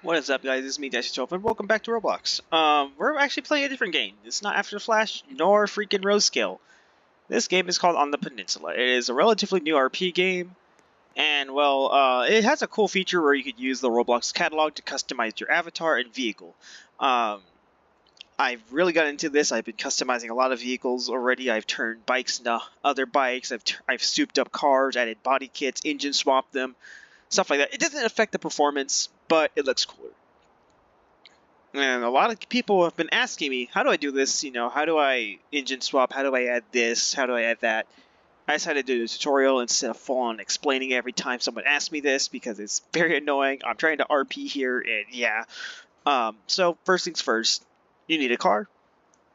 What is up, guys? This is me, Dash12, and welcome back to Roblox. We're actually playing a different game. It's not After Flash, nor freaking Rose Scale. This game is called On the Peninsula. It is a relatively new RP game, and, well, it has a cool feature where you could use the Roblox catalog to customize your avatar and vehicle. Um, I've really got into this. I've been customizing a lot of vehicles already. I've turned bikes into other bikes. I've souped up cars, added body kits, engine swapped them, stuff like that. It doesn't affect the performance, but it looks cooler. And a lot of people have been asking me, how do I do this? How do I engine swap? How do I add this? How do I add that? I decided to do a tutorial instead of full on explaining every time someone asks me this because it's very annoying. I'm trying to RP here, and yeah. So first things first, you need a car,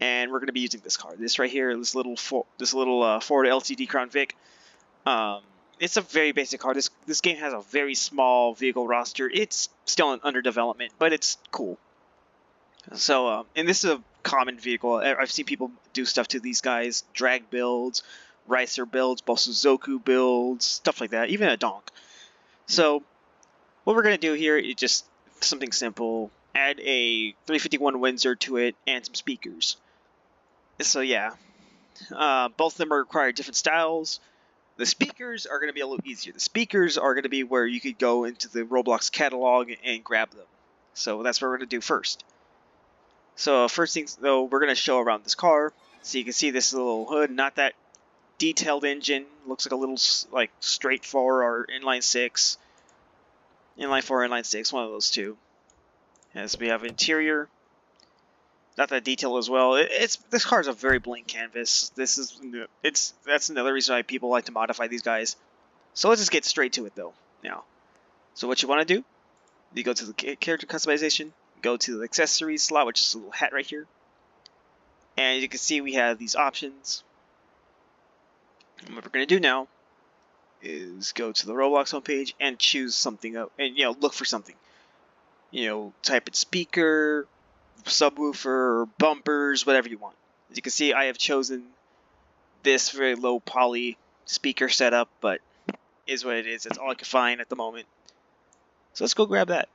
and we're going to be using this car. This right here, this little Ford LTD Crown Vic. It's a very basic car. This game has a very small vehicle roster. It's still under development, but it's cool. So, and this is a common vehicle. I've seen people do stuff to these guys, drag builds, ricer builds, Bosuzoku builds, stuff like that, even a donk. So, what we're going to do here is just something simple. Add a 351 Windsor to it and some speakers. So yeah, both of them require different styles. The speakers are going to be a little easier. The speakers are going to be where you could go into the Roblox catalog and grab them. So that's what we're going to do first. So first things though, we're going to show around this car. So you can see this little hood, not that detailed engine. Looks like a little like straight 4 or inline 6. Inline 4, inline 6, one of those two. As we have interior. Not that detailed as well. This car is a very blank canvas. That's another reason why people like to modify these guys. So let's just get straight to it though now. So what you want to do, you go to the character customization, go to the accessories slot, which is a little hat right here. And you can see we have these options. And what we're going to do now is go to the Roblox homepage and choose something up, and look for something. Type in speaker, subwoofer, bumpers, whatever you want. As you can see, I have chosen this very low poly speaker setup, but is what it is. That's all I can find at the moment. So let's go grab that.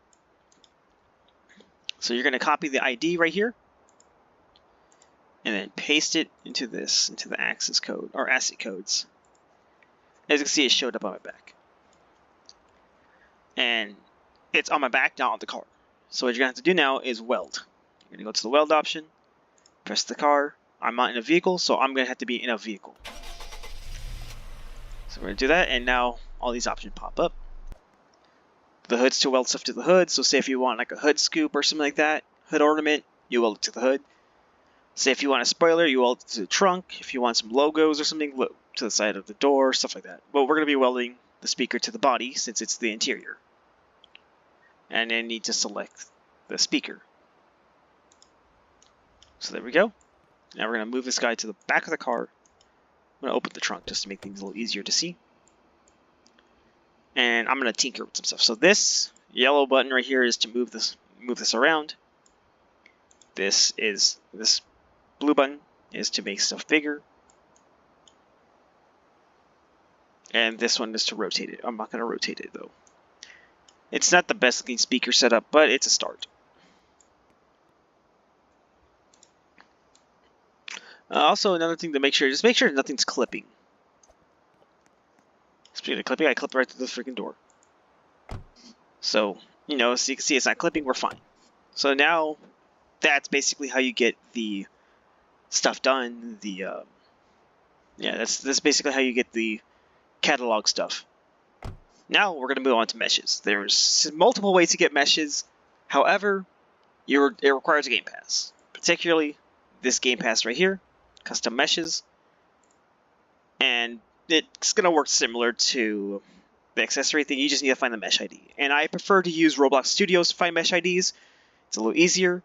So you're going to copy the ID right here, and then paste it into the access code, or asset codes. As you can see, it showed up on my back. And it's on my back, not on the car. So what you're going to have to do now is weld. You're going to go to the weld option, press the car. I'm not in a vehicle, so I'm going to have to be in a vehicle. So we're going to do that, and now all these options pop up. The hood's to weld stuff to the hood, so say if you want like a hood scoop or something like that, hood ornament, you weld it to the hood. Say if you want a spoiler, you weld it to the trunk. If you want some logos or something, to the side of the door, stuff like that. Well, we're going to be welding the speaker to the body since it's the interior. And then need to select the speaker. So there we go. Now we're going to move this guy to the back of the car. I'm going to open the trunk just to make things a little easier to see. And I'm going to tinker with some stuff. So this yellow button right here is to move this around. This blue button is to make stuff bigger. And this one is to rotate it. I'm not going to rotate it though. It's not the best looking speaker setup, but it's a start. Also, another thing to make sure nothing's clipping. Speaking of clipping, I clipped right through the freaking door. So, so you can see it's not clipping, we're fine. So now, that's basically how you get the stuff done. That's basically how you get the catalog stuff. Now we're going to move on to meshes. There's multiple ways to get meshes. However, it requires a game pass. Particularly this game pass right here, custom meshes. And it's going to work similar to the accessory thing. You just need to find the mesh ID. And I prefer to use Roblox Studios to find mesh IDs. It's a little easier.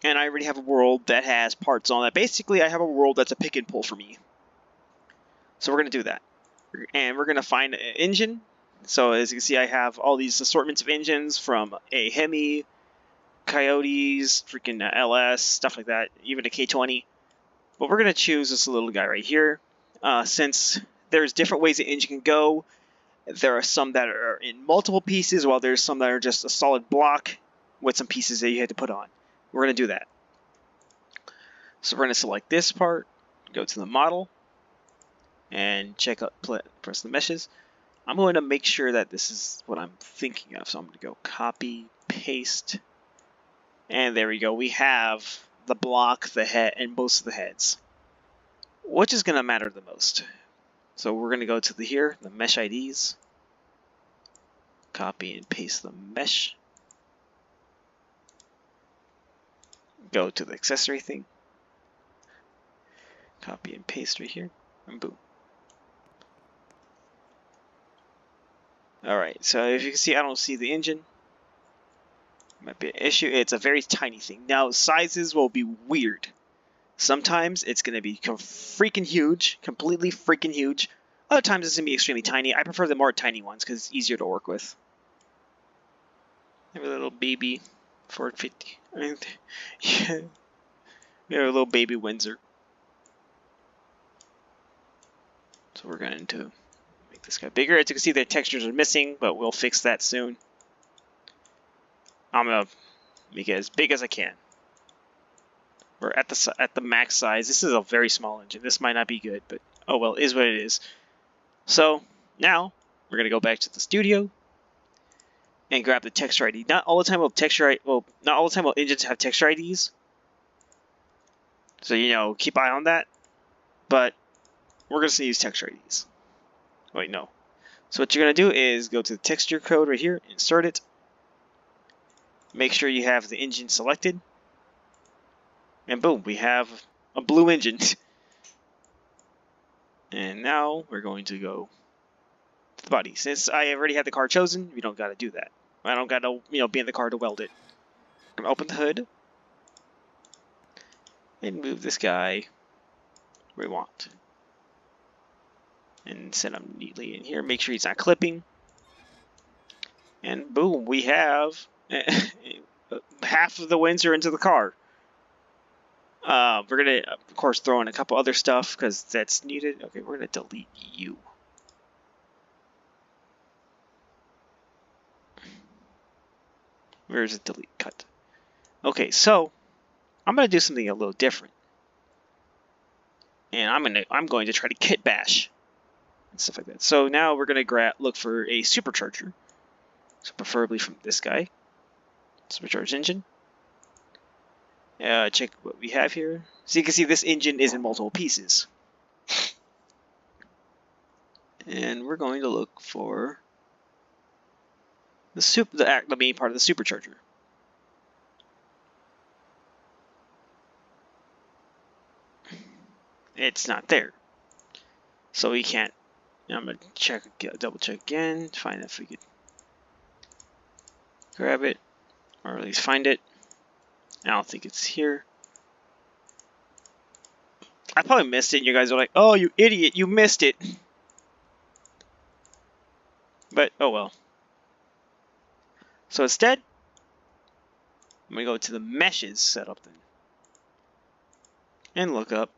And I already have a world that has parts on that. Basically, I have a world that's a pick and pull for me. So we're going to do that. And we're going to find an engine. So as you can see, I have all these assortments of engines from a Hemi, Coyotes, freaking LS, stuff like that, even a K20. But we're going to choose this little guy right here. Since there's different ways the engine can go, There are some that are in multiple pieces, while there's some that are just a solid block with some pieces that you had to put on. We're going to do that. So we're going to select this part, go to the model, and check out, press the meshes. I'm going to make sure that this is what I'm thinking of. So I'm going to go copy, paste, and there we go. We have the block, the head, and most of the heads. Which is going to matter the most? So we're going to go to the mesh IDs, copy and paste the mesh, go to the accessory thing, copy and paste right here, and boom. Alright, so if you can see, I don't see the engine. Might be an issue. It's a very tiny thing. Now, sizes will be weird. Sometimes it's going to be freaking huge, completely freaking huge. Other times it's going to be extremely tiny. I prefer the more tiny ones because it's easier to work with. I have a little baby 450. Yeah. We have a little baby Windsor. So we're going to make this guy bigger. As you can see, the textures are missing, but we'll fix that soon. I'm going to make it as big as I can. We're at the max size. This is a very small engine. This might not be good, but oh well, it is what it is. So now we're gonna go back to the studio and grab the texture ID. Not all the time will not all the time will engines have texture IDs. So keep eye on that. But we're gonna use texture IDs. Wait, no. So what you're gonna do is go to the texture code right here, insert it. Make sure you have the engine selected. And boom, we have a blue engine. And now we're going to go to the body. Since I already had the car chosen, we don't got to do that. I don't got to, be in the car to weld it. I'm going to open the hood. And move this guy where we want. And set him neatly in here. Make sure he's not clipping. And boom, we have half of the Windsor into the car. We're going to, of course, throw in a couple other stuff because that's needed. Okay, we're going to delete you. Where's the delete cut? Okay, so I'm going to do something a little different. And I'm going to try to kit bash and stuff like that. So now we're going to look for a supercharger. So preferably from this guy. Supercharged engine. Check what we have here. So you can see this engine is in multiple pieces. And we're going to look for the main part of the supercharger. It's not there. So we can't. I'm going to double check again, find if we could grab it, or at least find it. I don't think it's here. I probably missed it, and you guys are like, oh, you idiot, you missed it. But, oh well. So instead, I'm going to go to the meshes setup then. And look up.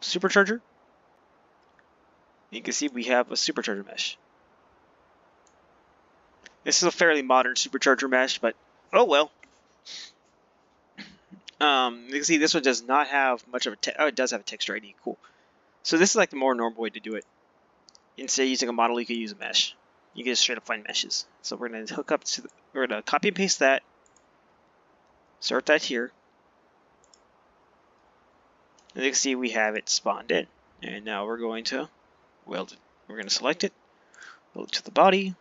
Supercharger. You can see we have a supercharger mesh. This is a fairly modern supercharger mesh, but oh well. You can see this one does not have much of a it does have a texture ID. Cool. So this is like the more normal way to do it. Instead of using a model, you can use a mesh. You can just straight up find meshes. So we're going to hook up to we're going to copy and paste that. Start that here. And you can see we have it spawned in. And now we're going to weld it. We're going to select it, weld it to the body.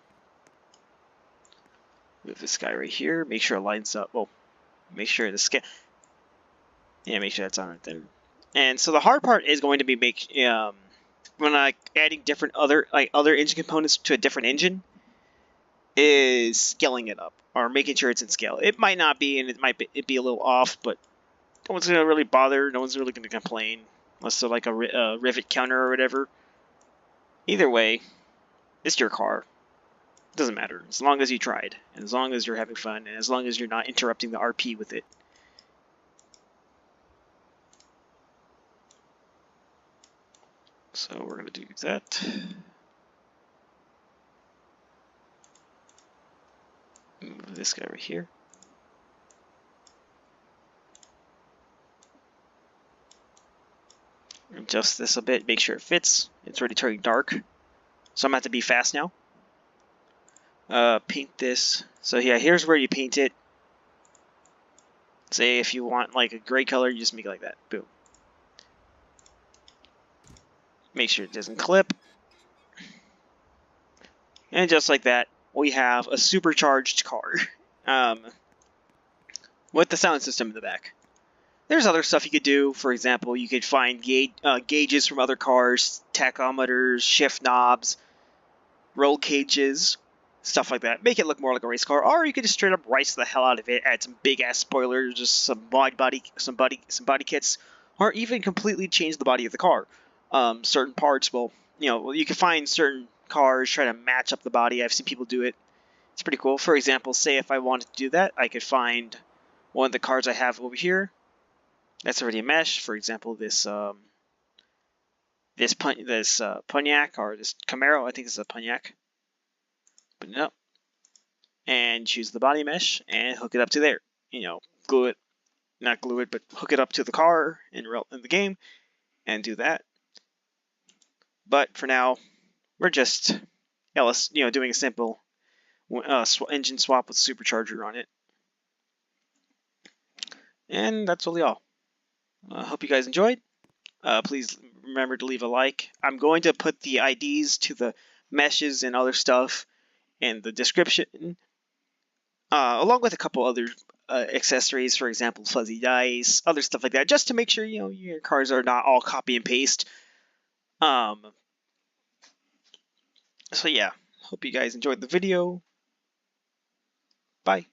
Move this guy right here. Make sure it lines up. Well, make sure the scan. Yeah, make sure that's on right there. And so the hard part is going to be when adding different other engine components to a different engine, is scaling it up or making sure it's in scale. It might not be, and it'd be a little off, but no one's gonna really bother. No one's really gonna complain unless they're like a rivet counter or whatever. Either way, it's your car. It doesn't matter as long as you tried, and as long as you're having fun, and as long as you're not interrupting the RP with it. So we're going to do that. Move this guy right here. Adjust this a bit, make sure it fits. It's already turning dark, so I'm going to have to be fast now. Paint this. So yeah, here's where you paint it. Say if you want like a gray color, you just make it like that. Boom. Make sure it doesn't clip. And just like that, we have a supercharged car with the sound system in the back. There's other stuff you could do. For example, you could find gauges from other cars, tachometers, shift knobs, roll cages, stuff like that. Make it look more like a race car, or you could just straight up race the hell out of it, add some big ass spoilers, just some body kits, or even completely change the body of the car. Certain parts will, you can find certain cars, try to match up the body. I've seen people do it. It's pretty cool. For example, say if I wanted to do that, I could find one of the cars I have over here. That's already a mesh. For example, this Pontiac, or this Camaro. I think it's a Pontiac. Open it up and choose the body mesh and hook it up to there. Glue it, not glue it, but hook it up to the car in the game and do that. But for now, we're just doing a simple engine swap with supercharger on it. And that's really all. Hope you guys enjoyed. Please remember to leave a like. I'm going to put the IDs to the meshes and other stuff in the description, along with a couple other accessories, for example, fuzzy dice, other stuff like that, just to make sure your cars are not all copy and paste. So yeah, hope you guys enjoyed the video. Bye.